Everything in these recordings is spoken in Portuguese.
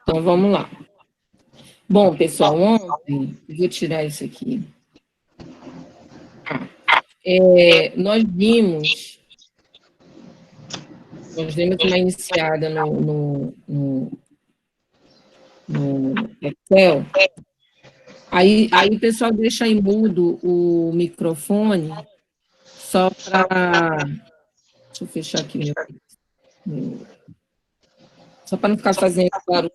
Então, vamos lá. Bom, pessoal, ontem, vou tirar isso aqui. Nós demos uma iniciada no Excel. Aí, pessoal, deixa aí mudo o microfone, só para... Deixa eu fechar aqui só para não ficar fazendo barulho,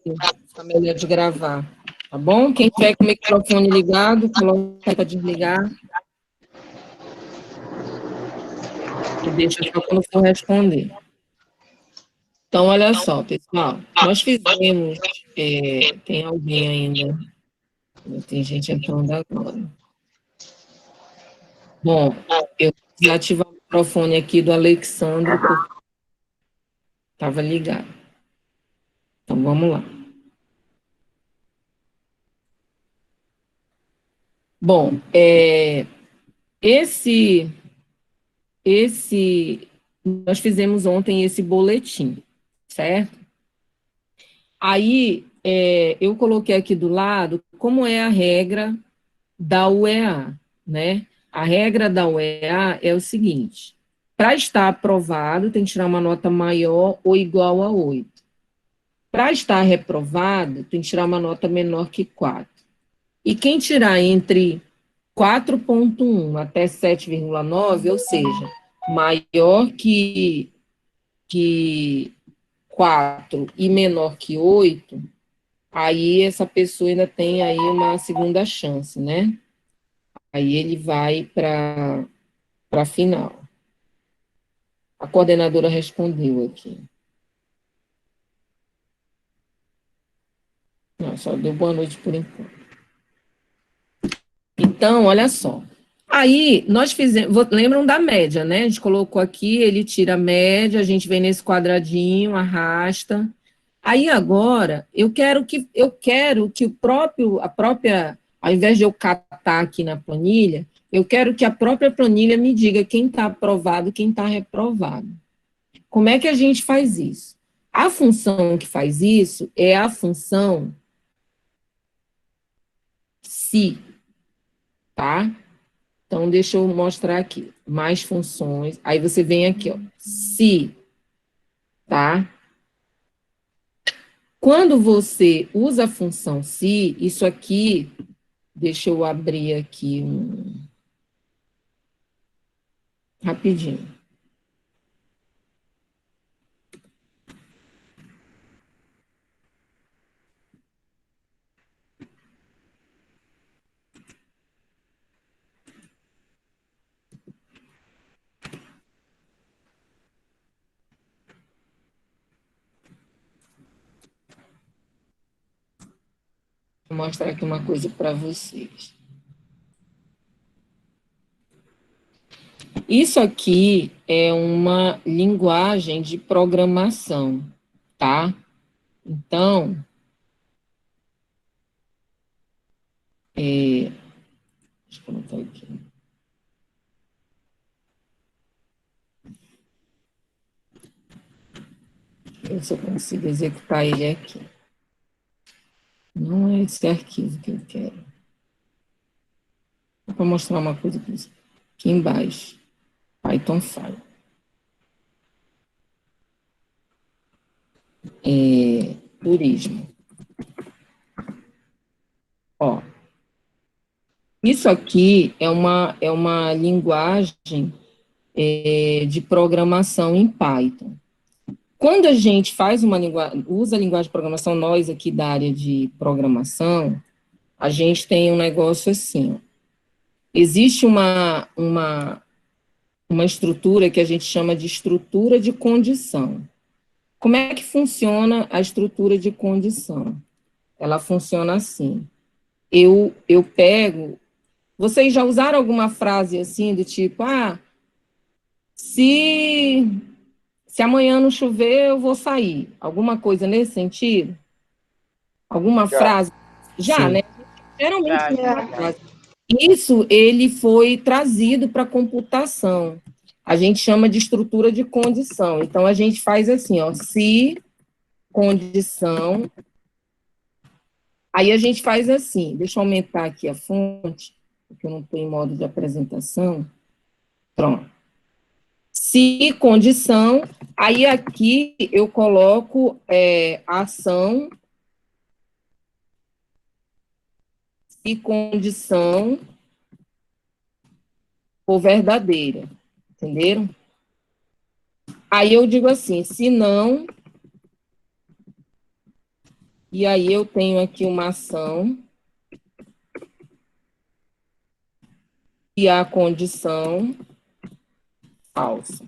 ficar melhor de gravar. Tá bom? Quem tiver com o microfone ligado, coloca para desligar. E deixa só quando for responder. Então, olha só, pessoal. Nós fizemos... tem alguém ainda? Tem gente entrando agora. Bom, eu vou desativar o microfone aqui do Alexandre, porque estava ligado. Então, vamos lá. Bom, nós fizemos ontem esse boletim, certo? Aí, eu coloquei aqui do lado como é a regra da UEA, né? A regra da UEA é o seguinte: para estar aprovado, tem que tirar uma nota maior ou igual a 8. Para estar reprovado, tem que tirar uma nota menor que 4. E quem tirar entre 4,1 até 7,9, ou seja, maior que 4 e menor que 8, aí essa pessoa ainda tem aí uma segunda chance, né? Aí ele vai para a final. A coordenadora respondeu aqui. Não, só deu boa noite por enquanto. Então, olha só. Aí, nós fizemos... Lembram da média, né? A gente colocou aqui, ele tira a média, a gente vem nesse quadradinho, arrasta. Aí, agora, eu quero que a própria... Ao invés de eu catar aqui na planilha, eu quero que a própria planilha me diga quem está aprovado e quem está reprovado. Como é que a gente faz isso? A função que faz isso é a função se, tá? Então, deixa eu mostrar aqui. Mais funções. Aí você vem aqui, ó. Se, tá? Quando você usa a função se, isso aqui, deixa eu abrir aqui rapidinho. Vou mostrar aqui uma coisa para vocês. Isso aqui é uma linguagem de programação, tá? Então, deixa eu colocar aqui. Eu só consigo executar ele aqui. Não é esse arquivo que eu quero. Vou mostrar uma coisa para vocês. Aqui embaixo, Python File. Turismo. Ó, isso aqui é uma linguagem de programação em Python. Quando a gente usa a linguagem de programação, nós aqui da área de programação, a gente tem um negócio assim, ó. Existe uma estrutura que a gente chama de estrutura de condição. Como é que funciona a estrutura de condição? Ela funciona assim. Eu pego... Vocês já usaram alguma frase assim, do tipo, se amanhã não chover, eu vou sair. Alguma coisa nesse sentido? Alguma frase? Já, Sim. né? Geralmente é uma frase. Isso, ele foi trazido para a computação. A gente chama de estrutura de condição. Então, a gente faz assim, ó, se condição Aí a gente faz assim, deixa eu aumentar aqui a fonte, porque eu não estou em modo de apresentação. Pronto. Se condição, aí aqui eu coloco a ação, se condição for verdadeira, entenderam? Aí eu digo assim, se não, e aí eu tenho aqui uma ação, e a condição falsa.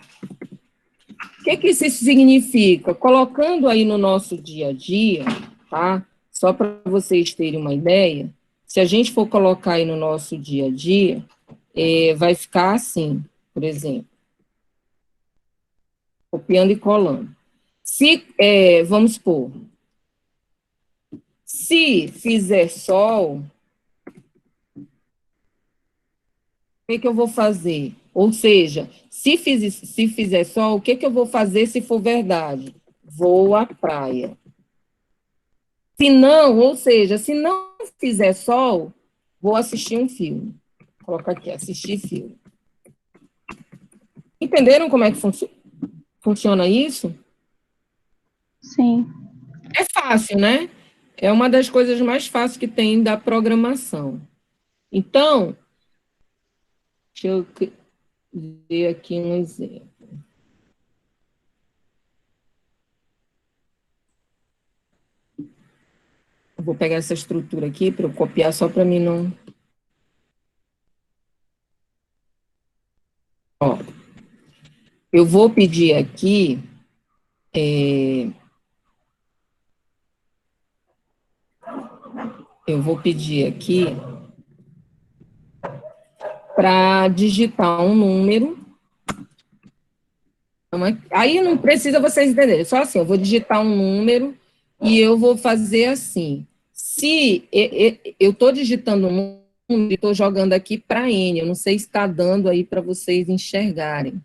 O que isso significa? Colocando aí no nosso dia a dia, tá? Só para vocês terem uma ideia, se a gente for colocar aí no nosso dia a dia, vai ficar assim, por exemplo, copiando e colando. Se, vamos supor, se fizer sol, o que eu vou fazer? Ou seja, se fizer sol, o que eu vou fazer se for verdade? Vou à praia. Se não, ou seja, se não fizer sol, vou assistir um filme. Vou colocar aqui, assistir filme. Entenderam como é que funciona isso? Sim. É fácil, né? É uma das coisas mais fáceis que tem da programação. Então, deixa eu ver aqui um exemplo. Eu vou pegar essa estrutura aqui para eu copiar só para mim não. Ó, eu vou pedir aqui. Eu vou pedir aqui para digitar um número. Aí não precisa vocês entenderem, só assim, eu vou digitar um número e eu vou fazer assim. Se eu estou digitando um número e estou jogando aqui para N, eu não sei se está dando aí para vocês enxergarem.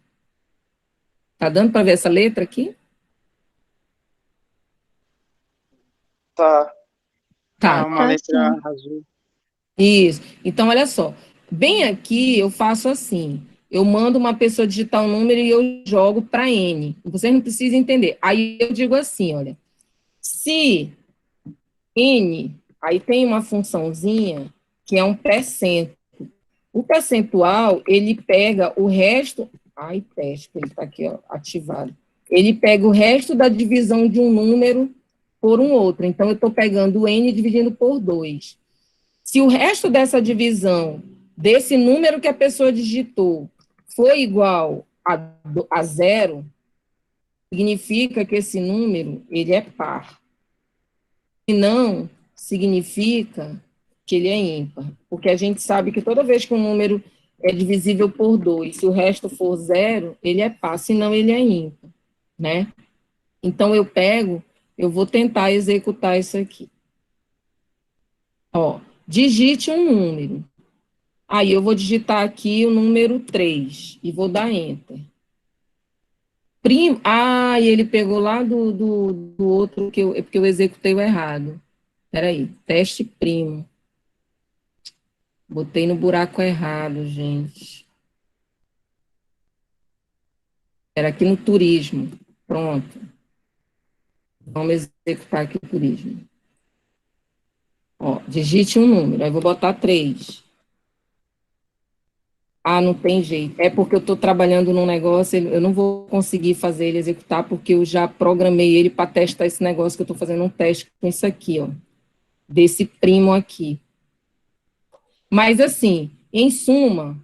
Está dando para ver essa letra aqui? Tá. Tá. É uma letra azul. Isso. Então, olha só. Bem aqui, eu faço assim. Eu mando uma pessoa digitar um número e eu jogo para N. Vocês não precisam entender. Aí eu digo assim, olha. Se N, aí tem uma funçãozinha que é um percento. O percentual, ele pega o resto... Ai, teste, ele está aqui, ó, ativado. Ele pega o resto da divisão de um número por um outro. Então, eu estou pegando o N e dividindo por 2. Se o resto dessa divisão, desse número que a pessoa digitou, for igual a 0, significa que esse número, ele é par. Se não, significa que ele é ímpar. Porque a gente sabe que toda vez que um número é divisível por 2, se o resto for 0, ele é par, senão ele é ímpar, né? Então, eu vou tentar executar isso aqui. Ó, digite um número. Aí eu vou digitar aqui o número 3 e vou dar Enter. E ele pegou lá do outro, porque eu executei o errado. Peraí, teste primo. Botei no buraco errado, gente. Era aqui no turismo. Pronto. Vamos executar aqui o turismo. Ó, digite um número, aí vou botar 3. Não tem jeito. É porque eu estou trabalhando num negócio, eu não vou conseguir fazer ele executar, porque eu já programei ele para testar esse negócio, que eu estou fazendo um teste com isso aqui, ó. Desse primo aqui. Mas, assim, em suma,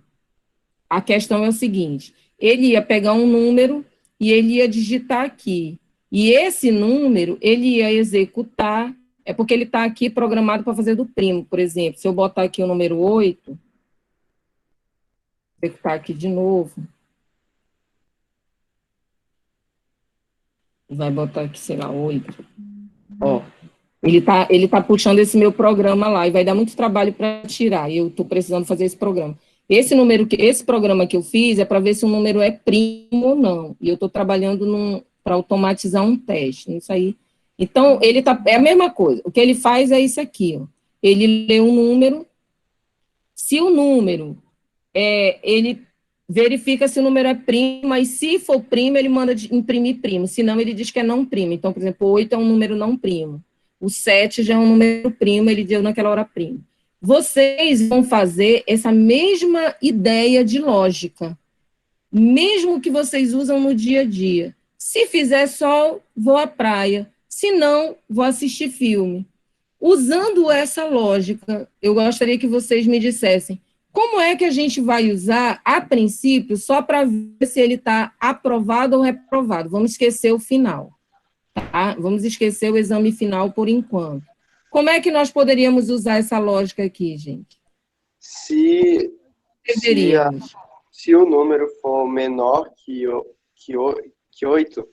a questão é o seguinte, ele ia pegar um número e ele ia digitar aqui. E esse número, ele ia executar, é porque ele está aqui programado para fazer do primo, por exemplo. Se eu botar aqui o número 8, executar aqui de novo, vai botar aqui, sei lá, 8. Ó, ele tá puxando esse meu programa lá, e vai dar muito trabalho para tirar, e eu estou precisando fazer esse programa. Esse programa que eu fiz é para ver se o número é primo ou não, e eu estou trabalhando para automatizar um teste, isso aí. Então, é a mesma coisa, o que ele faz é isso aqui, ó. ele lê um número, se o número, ele verifica se o número é primo, e se for primo, ele manda imprimir primo, senão ele diz que é não primo. Então, por exemplo, o 8 é um número não primo, o 7 já é um número primo, ele deu naquela hora primo. Vocês vão fazer essa mesma ideia de lógica, mesmo que vocês usam no dia a dia. Se fizer sol, vou à praia, se não, vou assistir filme. Usando essa lógica, eu gostaria que vocês me dissessem como é que a gente vai usar, a princípio, só para ver se ele está aprovado ou reprovado. Vamos esquecer o final, tá? Vamos esquecer o exame final por enquanto. Como é que nós poderíamos usar essa lógica aqui, gente? Se, se, a- Deveríamos. se o número for menor que 8,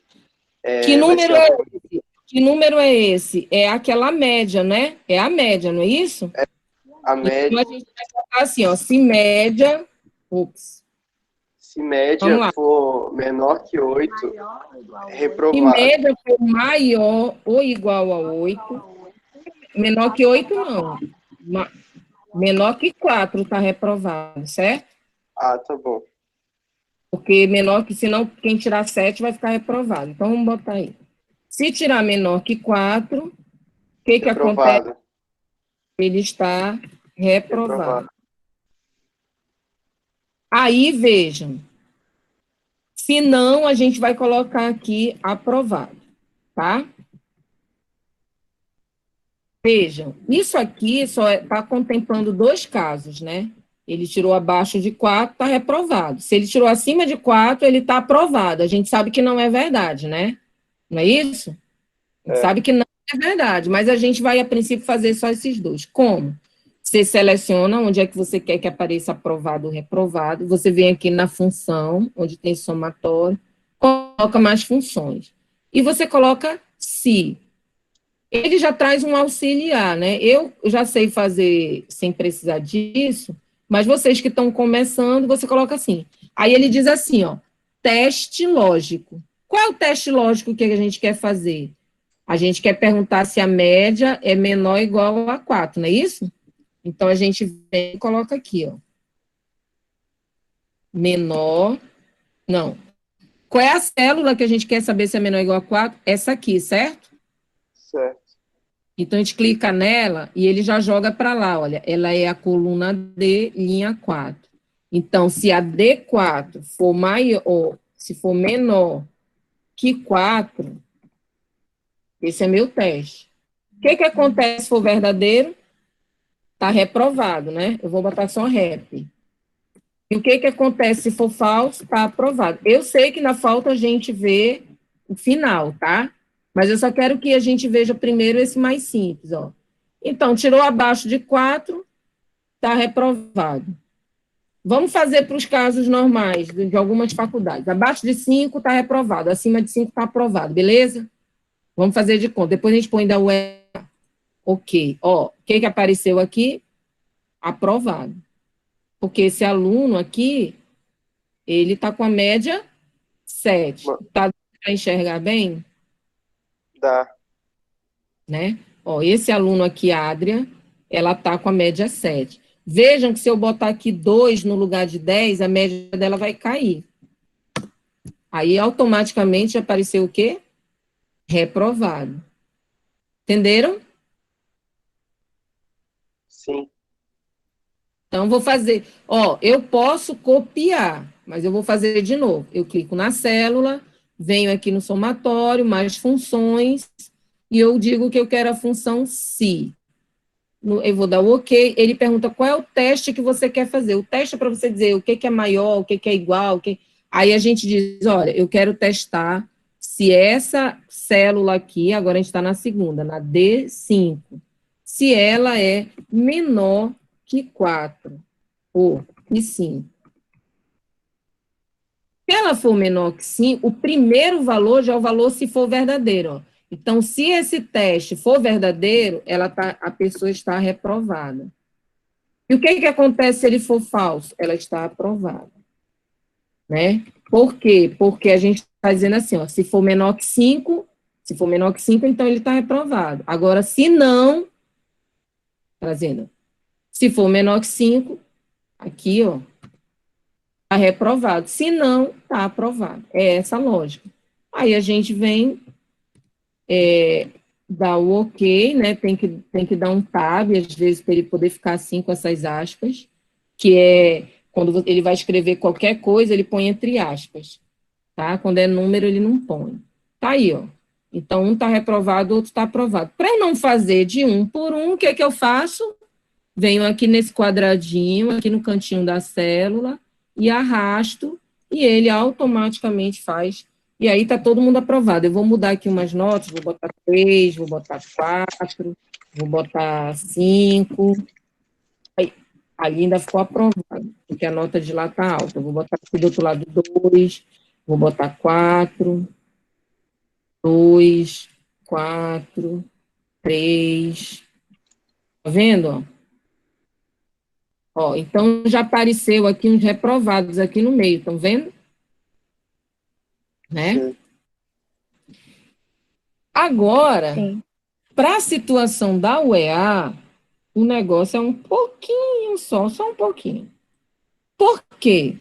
Que vai número ser é esse? Que número é esse? É aquela média, né? É a média, não é isso? a Então, média. a gente vai colocar assim, ó, se média... Ops, Se vamos média lá. for menor que 8, é Se reprovado. média for maior ou igual a 8, menor que 8 não. Menor que 4 está reprovado, certo? Ah, tá bom. Porque menor que, senão, quem tirar 7 vai ficar reprovado. Então, vamos botar aí. Se tirar menor que 4, o que acontece? Reprovado. Ele está reprovado. Reprovado. Aí, vejam. Se não, a gente vai colocar aqui aprovado, tá? Vejam, isso aqui só está contemplando 2 casos, né? Ele tirou abaixo de 4, está reprovado. Se ele tirou acima de 4, ele está aprovado. A gente sabe que não é verdade, né? Não é isso? A gente sabe que não é verdade, mas a gente vai, a princípio, fazer só esses 2. Como? Você seleciona onde é que você quer que apareça aprovado ou reprovado, você vem aqui na função, onde tem somatório, coloca mais funções. E você coloca se. Ele já traz um auxiliar, né? Eu já sei fazer sem precisar disso, mas vocês que estão começando, você coloca assim. Aí ele diz assim, ó, teste lógico. Qual é o teste lógico que a gente quer fazer? A gente quer perguntar se a média é menor ou igual a 4, não é isso? Então, a gente vem e coloca aqui, ó. Menor, não. Qual é a célula que a gente quer saber se é menor ou igual a 4? Essa aqui, certo? Certo. Então, a gente clica nela e ele já joga para lá, olha, ela é a coluna D, linha 4. Então, se a D4 for maior, se for menor que 4, esse é meu teste. O que acontece se for verdadeiro? Está reprovado, né? Eu vou botar só rep. E o que acontece se for falso? Está aprovado. Eu sei que na falta a gente vê o final, tá? Mas eu só quero que a gente veja primeiro esse mais simples, ó. Então, tirou abaixo de 4, está reprovado. Vamos fazer para os casos normais de algumas faculdades. Abaixo de 5 está reprovado, acima de 5 está aprovado, beleza? Vamos fazer de conta. Depois a gente põe ainda o ok. Ó, o que apareceu aqui? Aprovado. Porque esse aluno aqui, ele está com a média 7. Tá para enxergar bem? Dá. Né? Ó, esse aluno aqui, Adria, ela está com a média 7. Vejam que se eu botar aqui 2 no lugar de 10, a média dela vai cair. Aí, automaticamente, apareceu o quê? Reprovado. Entenderam? Sim. Então, vou fazer. Ó, eu posso copiar, mas eu vou fazer de novo. Eu clico na célula, venho aqui no somatório, mais funções, e eu digo que eu quero a função se. Eu vou dar o ok, ele pergunta qual é o teste que você quer fazer. O teste é para você dizer o que é maior, o que é igual, Aí a gente diz, olha, eu quero testar se essa célula aqui, agora a gente está na segunda, na D5, se ela é menor que 4 ou que 5. Se ela for menor que 5, o primeiro valor já é o valor se for verdadeiro, ó. Então, se esse teste for verdadeiro, a pessoa está reprovada. E o que acontece se ele for falso? Ela está aprovada. Né? Por quê? Porque a gente está dizendo assim, ó, se for menor que 5, então ele está reprovado. Agora, se não, trazendo. Se for menor que 5, aqui, ó, está reprovado. Se não, está aprovado. É essa a lógica. Aí a gente vem dar o ok, né? Tem que dar um tab, às vezes, para ele poder ficar assim com essas aspas, que é quando ele vai escrever qualquer coisa, ele põe entre aspas, tá? Quando é número, ele não põe. Tá aí, ó. Então, um está reprovado, o outro está aprovado. Para não fazer de um por um, o que é que eu faço? Venho aqui nesse quadradinho, aqui no cantinho da célula, e arrasto, e ele automaticamente faz. E aí está todo mundo aprovado. Eu vou mudar aqui umas notas, vou botar 3, vou botar 4, vou botar 5. Aí, ali ainda ficou aprovado, porque a nota de lá está alta. Eu vou botar aqui do outro lado 2, vou botar 4, 2, 4, 3. Tá vendo, ó? Ó, então já apareceu aqui uns reprovados aqui no meio, estão vendo? Né? Sim. Agora, Sim. para a situação da UEA, o negócio é um pouquinho só um pouquinho. Por quê?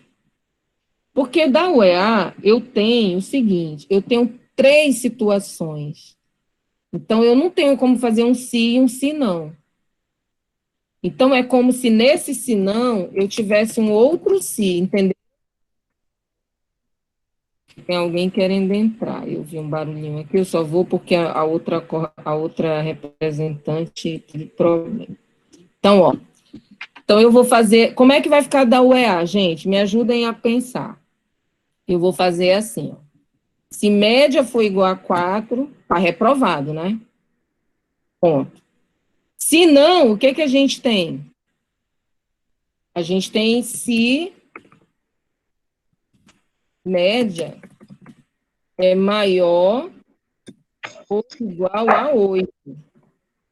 Porque da UEA eu tenho o seguinte, eu tenho 3 situações. Então, eu não tenho como fazer um se e um se não. Então, é como se nesse se não eu tivesse um outro se, entendeu? Tem alguém querendo entrar. Eu vi um barulhinho aqui, eu só vou porque a outra representante teve problema. Então, ó. Então, eu vou fazer. Como é que vai ficar da UEA, gente? Me ajudem a pensar. Eu vou fazer assim, ó. Se média for igual a 4, tá reprovado, né? Ponto. Se não, o que que a gente tem? A gente tem se média é maior ou igual a 8. O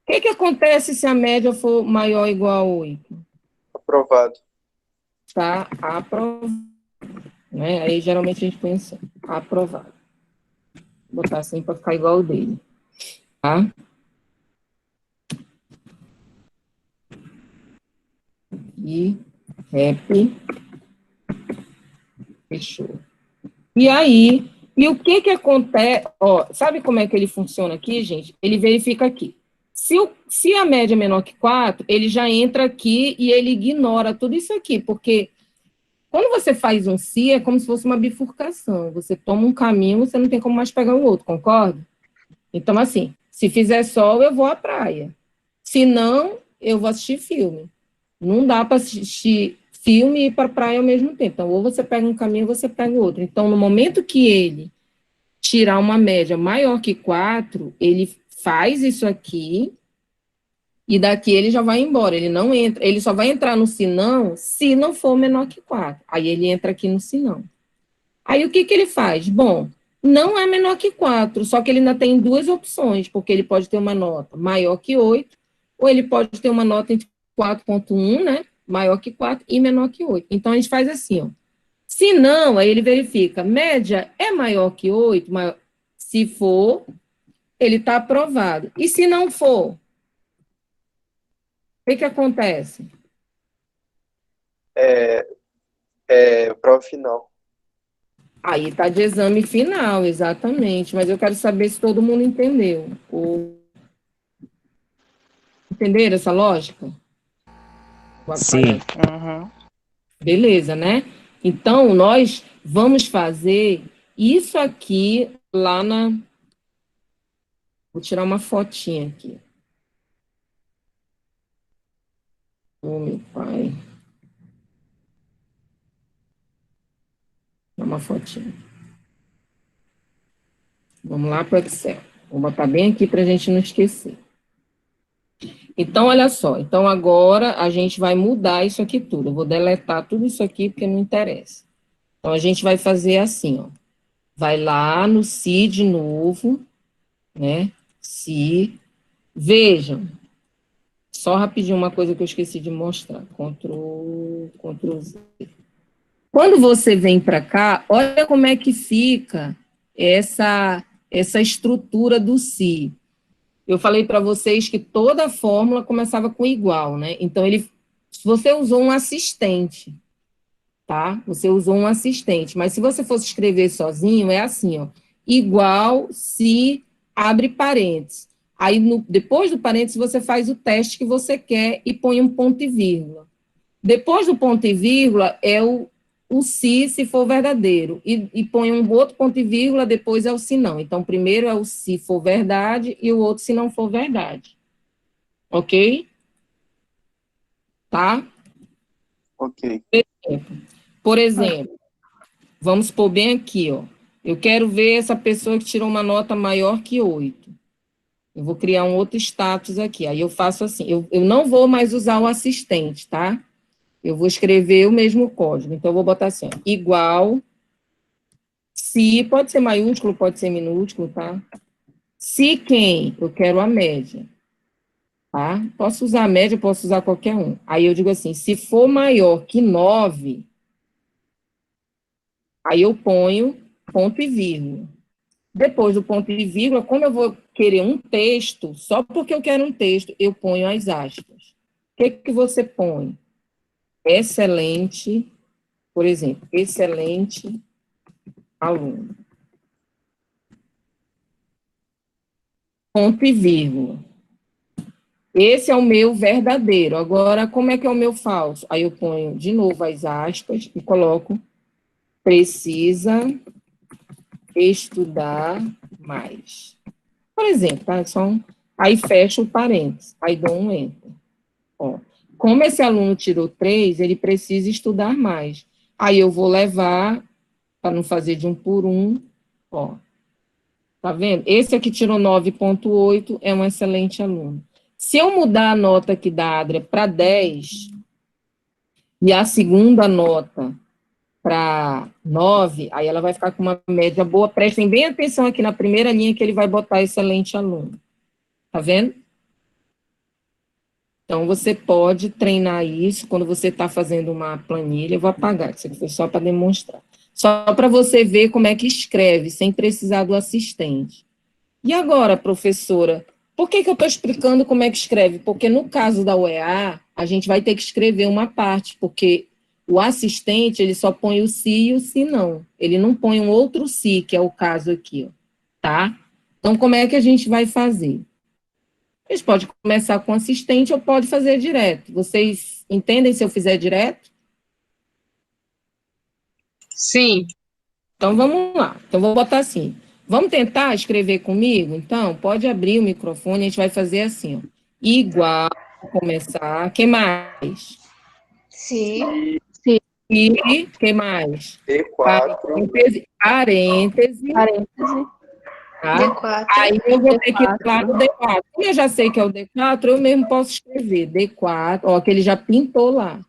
que que acontece se a média for maior ou igual a 8? Aprovado. Está aprovado. Né? Aí, geralmente, a gente pensa aprovado. Vou botar assim para ficar igual o dele. Tá? E rap. Fechou. E aí, e o que que acontece? Ó, sabe como é que ele funciona aqui, gente? Ele verifica aqui. Se a média é menor que 4, ele já entra aqui e ele ignora tudo isso aqui, porque quando você faz um se, é como se fosse uma bifurcação. Você toma um caminho, você não tem como mais pegar o outro, concorda? Então, assim, se fizer sol, eu vou à praia. Se não, eu vou assistir filme. Não dá para assistir filme e ir para a praia ao mesmo tempo. Então, ou você pega um caminho, ou você pega o outro. Então, no momento que ele tirar uma média maior que 4, ele faz isso aqui e daqui ele já vai embora. Ele não entra, ele só vai entrar no se não se não for menor que 4. Aí ele entra aqui no se não. Aí o que que ele faz? Bom, não é menor que 4, só que ele ainda tem 2 opções, porque ele pode ter uma nota maior que 8, ou ele pode ter uma nota entre 4,1, né? Maior que 4 e menor que 8. Então a gente faz assim, ó. Se não, aí ele verifica, média é maior que 8, maior, se for, ele está aprovado. E se não for, o que que acontece? Prova final. Aí está de exame final, exatamente. Mas eu quero saber se todo mundo entendeu. Entenderam essa lógica? Sim. Uhum. Beleza, né? Então, nós vamos fazer isso aqui lá na... Vou tirar uma fotinha aqui. Ô, meu pai. Dá uma fotinha. Vamos lá para o Excel. Vou botar bem aqui para a gente não esquecer. Então, olha só. Então, agora a gente vai mudar isso aqui tudo. Eu vou deletar tudo isso aqui porque não interessa. Então, a gente vai fazer assim, ó. Vai lá no se de novo, né? Se. Vejam. Só rapidinho uma coisa que eu esqueci de mostrar. Ctrl Z. Quando você vem para cá, olha como é que fica essa estrutura do se. eu falei para vocês que toda a fórmula começava com igual, né? Então, você usou um assistente, tá? Você usou um assistente, mas se você fosse escrever sozinho, é assim, ó, igual se abre parênteses. Aí, depois do parênteses, você faz o teste que você quer e põe um ponto e vírgula. Depois do ponto e vírgula, é o se for verdadeiro, e põe um outro ponto e vírgula, depois é o se não. Então, primeiro é o se for verdade e o outro se não for verdade. Ok? Tá? Ok. Por exemplo, vamos pôr bem aqui, ó. Eu quero ver essa pessoa que tirou uma nota maior que 8. Eu vou criar um outro status aqui. Aí eu faço assim, eu não vou mais usar o assistente, tá? Eu vou escrever o mesmo código. Então, eu vou botar assim, ó, igual, se, pode ser maiúsculo, pode ser minúsculo, tá? Se quem, eu quero a média, tá? Posso usar a média, posso usar qualquer um. Aí eu digo assim, se for maior que 9, aí eu ponho ponto e vírgula. Depois do ponto e vírgula, como eu vou querer um texto, só porque eu quero um texto, eu ponho as aspas. O que você põe? Excelente, por exemplo, excelente aluno. Ponto e vírgula. Esse é o meu verdadeiro. Agora, como é que é o meu falso? Aí eu ponho de novo as aspas e coloco precisa estudar mais. Por exemplo, tá? Aí fecho o parênteses, aí dou um enter. Ó, como esse aluno tirou 3, ele precisa estudar mais. Aí eu vou levar, para não fazer de um por um, ó. Tá vendo? Esse aqui tirou 9,8, é um excelente aluno. Se eu mudar a nota aqui da Adria para 10, e a segunda nota para 9, aí ela vai ficar com uma média boa. Prestem bem atenção aqui na primeira linha que ele vai botar excelente aluno. Tá vendo? Então, você pode treinar isso quando você está fazendo uma planilha. Eu vou apagar, isso aqui foi só para demonstrar. Só para você ver como é que escreve, sem precisar do assistente. E agora, professora, por que eu estou explicando como é que escreve? Porque no caso da UEA, a gente vai ter que escrever uma parte, porque o assistente, ele só põe o se e o se não. Ele não põe um outro se, que é o caso aqui, ó, tá? Então, como é que a gente vai fazer? A gente pode começar com assistente ou pode fazer direto. Vocês entendem se eu fizer direto? Sim. Então, vamos lá. Então, vou botar assim. Vamos tentar escrever comigo? Então, pode abrir o microfone, a gente vai fazer assim, ó. Igual, começar. Que mais? Sim. E, que mais? E4. Parêntese. Tá? D4. Aí eu vou ter que ir lá no D4. Como eu já sei que é o D4, eu mesmo posso escrever D4, ó, que ele já pintou lá.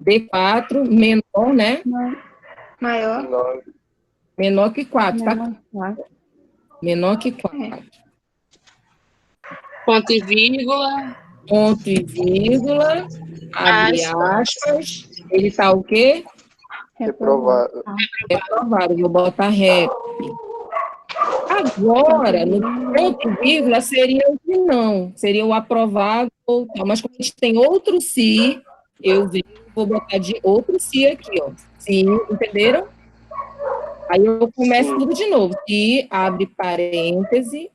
D4 menor, né? Maior. 9. Menor que 4, tá? Menor que 4. Ponto e vírgula. Ponto e vírgula, abre aspas. Ele tá o quê? Reprovado. Reprovado. Vou botar rep. Agora, no ponto e vírgula, seria o que não. Seria o aprovado ou tal. Mas como a gente tem outro se, vou botar de outro se aqui, ó. Se, entenderam? Aí eu começo Sim. tudo de novo. Se, abre parêntese,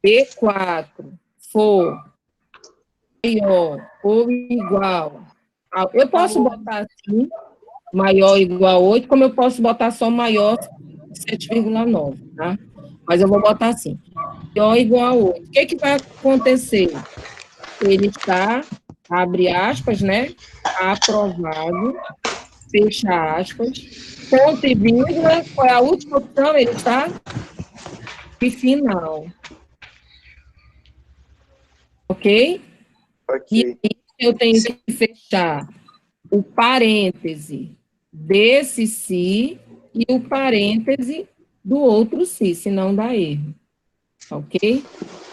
B4 for maior ou igual. Eu posso botar assim, maior ou igual a 8, como eu posso botar só maior 7,9, tá? Mas eu vou botar assim, maior ou igual a 8. O que vai acontecer? Ele está, abre aspas, né? Aprovado, fecha aspas, ponto e vírgula, qual é a última opção? Ele está e final. Ok? Ok. E eu tenho que fechar o parêntese desse se e o parêntese do outro se, senão dá erro. Ok?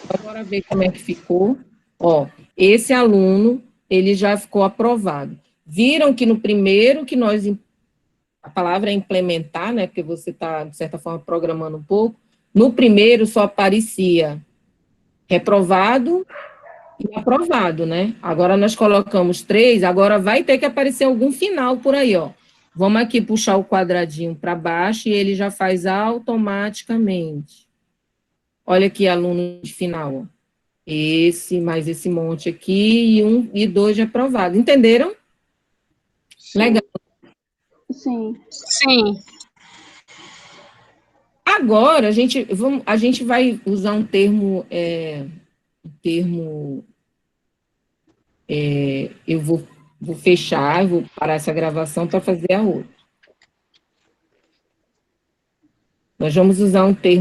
Agora ver como é que ficou. Ó, esse aluno, ele já ficou aprovado. Viram que no primeiro que nós, a palavra é implementar, né, porque você está, de certa forma, programando um pouco, no primeiro só aparecia reprovado e aprovado, né? Agora nós colocamos 3, agora vai ter que aparecer algum final por aí, ó. Vamos aqui puxar o quadradinho para baixo e ele já faz automaticamente. Olha aqui, aluno de final, ó. Esse, mais esse monte aqui, e 1 e 2 de aprovado. Entenderam? Sim. Legal. Sim. Sim. Agora, a gente vai usar um termo, eu vou fechar, vou parar essa gravação para fazer a outra. Nós vamos usar um termo